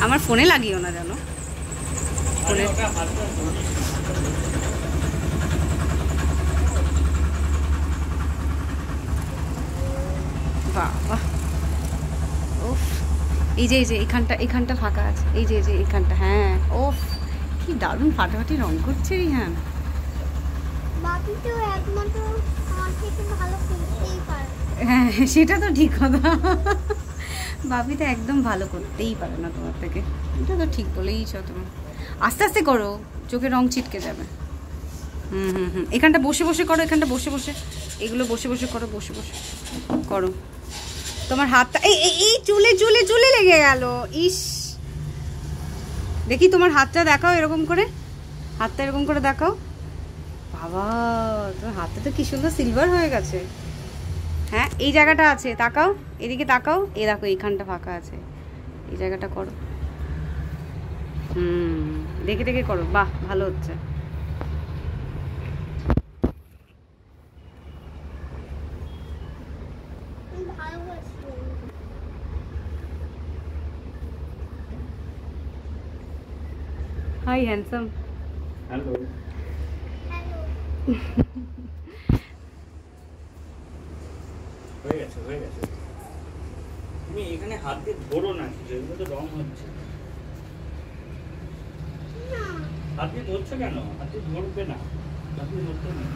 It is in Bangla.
আমার ফোনে লাগিও না জানো, ফোনে বাবা। ওফ, এই যে এখানটা ফাঁকা আছে, এই যে এখানটা, হ্যাঁ। ওফ, কি দারুণ ফাটাফাটি রং করছে রিহান। হ্যাঁ, সেটা তো ঠিক কথা। বাপি তো একদম ভালো করতেই পারে না তোমার থেকে, এটা তো ঠিক বলেইছ তুমি। আস্তে আস্তে করো, চোখে রং ছিটকে যাবে। এখানটা বসে বসে করো, এখানটা বসে বসে, এগুলো বসে বসে করো, বসে বসে করো। তোমার হাতটা এই চুলে চুলে চুলে লেগে গেল। ইস, দেখি তোমার হাতটা দেখাও, এরকম করে হাতটা এরকম করে দেখাও। বাবা, তোমার হাতটা তো কি সুন্দর সিলভার হয়ে গেছে। হ্যাঁ, এই জায়গাটা আছে, তাকাও, এদিকে তাকাও, এ দেখো এইখানটা ফাঁকা আছে, এই জায়গাটা করো। দেখে দেখে করো, বাহ ভালো হচ্ছে। Hi handsome. হ্যালো। হয়ে গেছে হয়ে গেছে। তুমি এখানে হাত দিয়ে ধরো না, যেগুলো তো রং হচ্ছে। হাত দিয়ে ধরছো কেন? হাত দিয়ে ধরবে না, হাত দিয়ে ধরতে নেই।